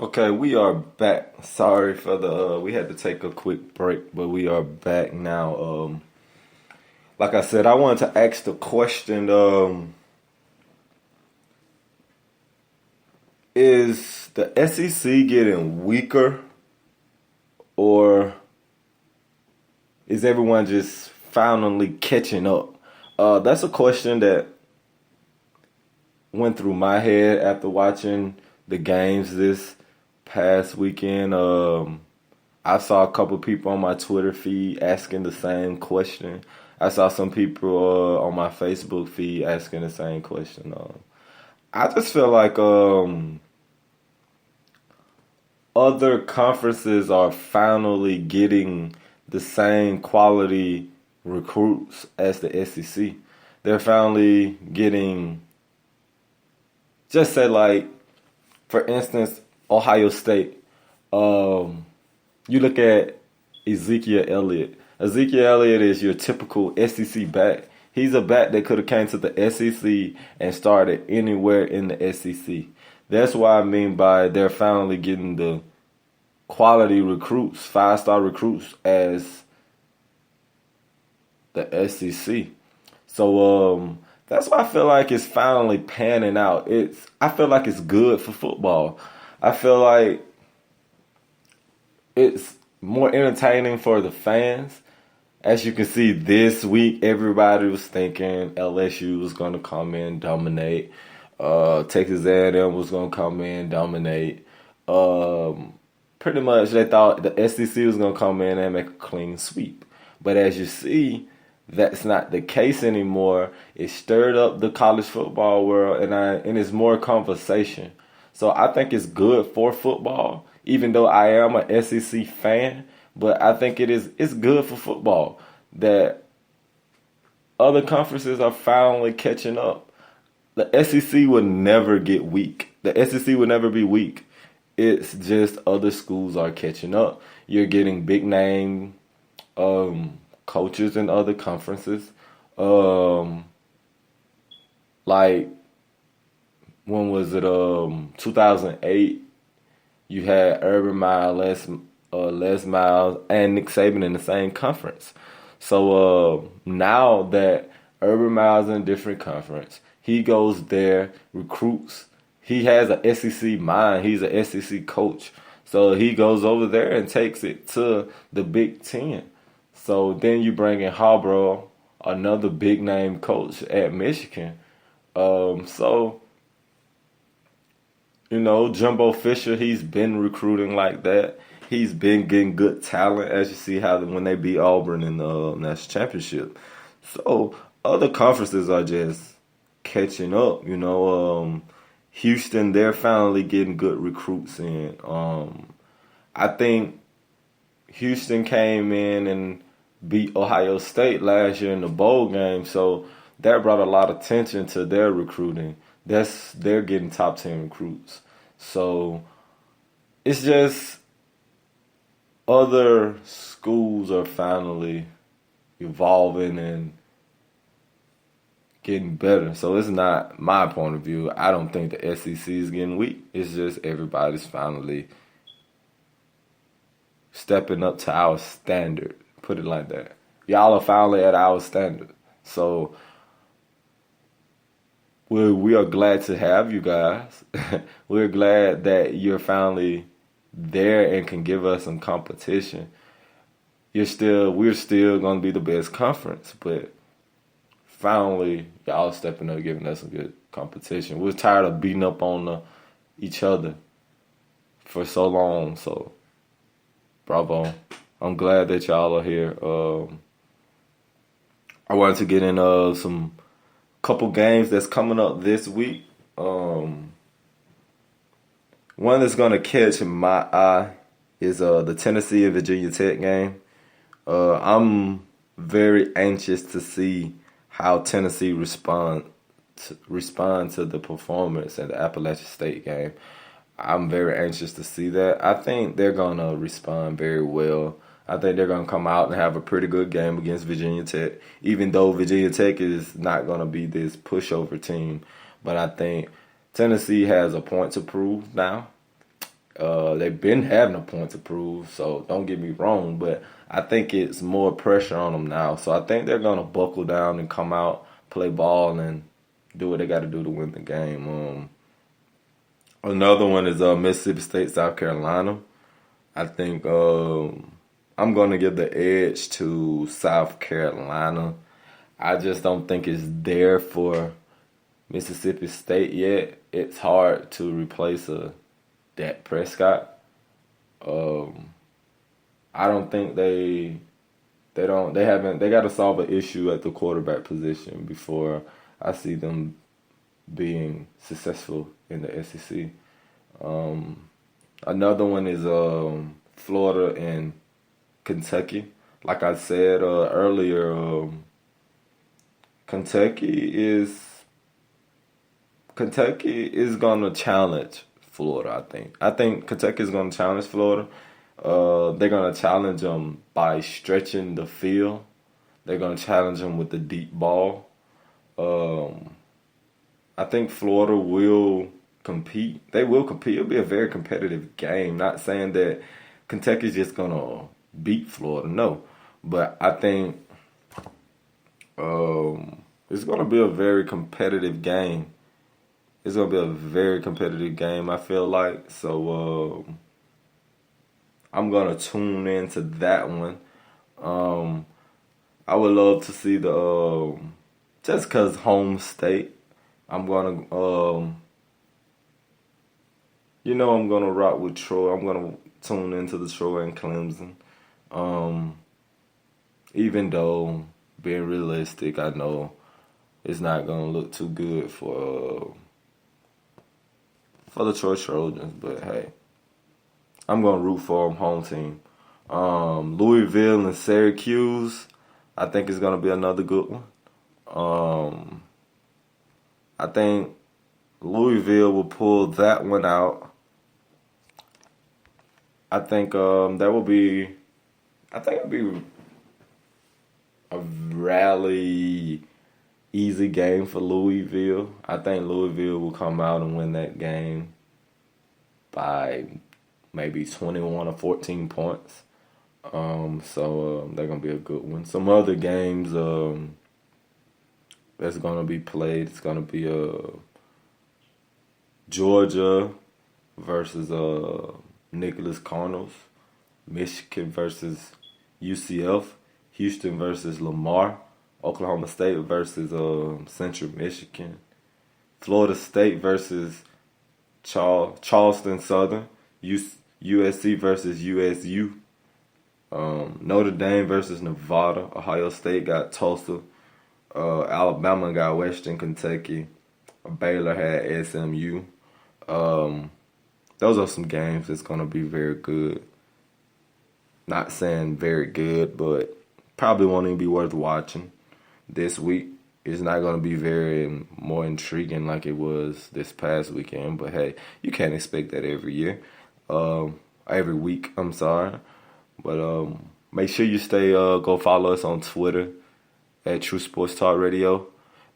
Okay, we are back. Sorry for we had to take a quick break, but we are back now. Like I said, I wanted to ask the question, is the SEC getting weaker or is everyone just finally catching up? That's a question that went through my head after watching the games this past weekend. I saw a couple people on my Twitter feed asking the same question. I saw some people on my Facebook feed asking the same question. I just feel like other conferences are finally getting the same quality recruits as the SEC. They're finally getting, just say like, for instance, Ohio State. You look at Ezekiel Elliott. Ezekiel Elliott is your typical SEC back. He's a back that could have came to the SEC and started anywhere in the SEC. That's what I mean by they're finally getting the quality recruits, 5-star recruits as the SEC. So that's why I feel like it's finally panning out. I feel like it's good for football. I feel like it's more entertaining for the fans. As you can see, this week everybody was thinking LSU was going to come in, dominate. Texas A&M was going to come in, dominate. Pretty much they thought the SEC was going to come in and make a clean sweep. But as you see, that's not the case anymore. It stirred up the college football world, and it's more conversation. So I think it's good for football, even though I am a SEC fan. But I think it's good for football that other conferences are finally catching up. The SEC will never get weak. The SEC will never be weak. It's just other schools are catching up. You're getting big name coaches in other conferences. Like when was it? 2008. You had Urban Meyer, Les Miles, and Nick Saban in the same conference. So now that Urban Meyer's in a different conference, he goes there, recruits. He has an SEC mind. He's an SEC coach. So he goes over there and takes it to the Big Ten. So then you bring in Harbaugh, another big name coach at Michigan. So Jumbo Fisher, he's been recruiting like that. He's been getting good talent, as you see how when they beat Auburn in the national championship. So other conferences are just catching up. Houston, they're finally getting good recruits in. I think Houston came in and beat Ohio State last year in the bowl game, so that brought a lot of attention to their recruiting. They're getting top 10 recruits. So it's just other schools are finally evolving and getting better. So it's not my point of view. I don't think the SEC is getting weak. It's just everybody's finally stepping up to our standard. Put it like that. Y'all are finally at our standard. So we are glad to have you guys. We're glad that you're finally there and can give us some competition. We're still gonna be the best conference, but finally y'all stepping up, giving us some good competition. We're tired of beating up on each other for so long. So bravo. I'm glad that y'all are here. I wanted to get in some couple games that's coming up this week. One that's gonna catch my eye is the Tennessee and Virginia Tech game. I'm very anxious to see how Tennessee respond to the performance at the Appalachian State game. I'm very anxious to see that. I think they're gonna respond very well. I think they're gonna come out and have a pretty good game against Virginia Tech, even though Virginia Tech is not gonna be this pushover team. But I think Tennessee has a point to prove now. They've been having a point to prove, so don't get me wrong, but I think it's more pressure on them now. So I think they're gonna buckle down and come out, play ball, and do what they got to do to win the game. Another one is Mississippi State, South Carolina. I think I'm gonna give the edge to South Carolina. I just don't think it's there for Mississippi State yet. It's hard to replace a Dak Prescott. I don't think they got to solve an issue at the quarterback position before I see them being successful in the SEC. Another one is Florida and Kentucky. Like I said earlier, Kentucky is gonna challenge Florida. I think Kentucky is gonna challenge Florida. They're gonna challenge them by stretching the field. They're gonna challenge them with the deep ball. I think Florida will compete. They will compete. It'll be a very competitive game. Not saying that Kentucky's just gonna beat Florida, no. But I think it's gonna be a very competitive game. It's gonna be a very competitive game, I feel like. So I'm gonna tune into that one. I would love to see the just cause home state. I'm gonna I'm gonna rock with Troy. I'm gonna tune into the Troy and Clemson. Even though being realistic, I know it's not gonna look too good for the Troy Trojans, but hey, I'm gonna root for them, home team. Louisville and Syracuse, I think it's gonna be another good one. I think Louisville will pull that one out. I think it'll be a rally easy game for Louisville. I think Louisville will come out and win that game by maybe 21 or 14 points. So they're gonna be a good one. Some other games that's gonna be played. It's gonna be Georgia versus Nicholas Cardinals, Michigan versus UCF, Houston versus Lamar, Oklahoma State versus Central Michigan, Florida State versus Charleston Southern, USC versus USU, Notre Dame versus Nevada, Ohio State got Tulsa, Alabama got Western Kentucky, Baylor had SMU. Those are some games that's going to be very good. Not saying very good, but probably won't even be worth watching this week. It's not going to be very more intriguing like it was this past weekend. But hey, you can't expect that every year. Every week, I'm sorry. But make sure you go follow us on Twitter at True Sports Talk Radio.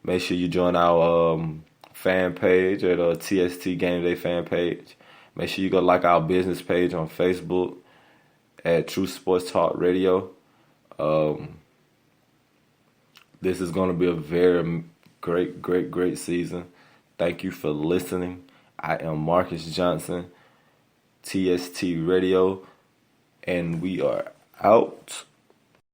Make sure you join our fan page at TST Game Day fan page. Make sure you go like our business page on Facebook at True Sports Talk Radio. This is going to be a very great season. Thank you for listening. I am Marcus Johnson, TST Radio, and we are out.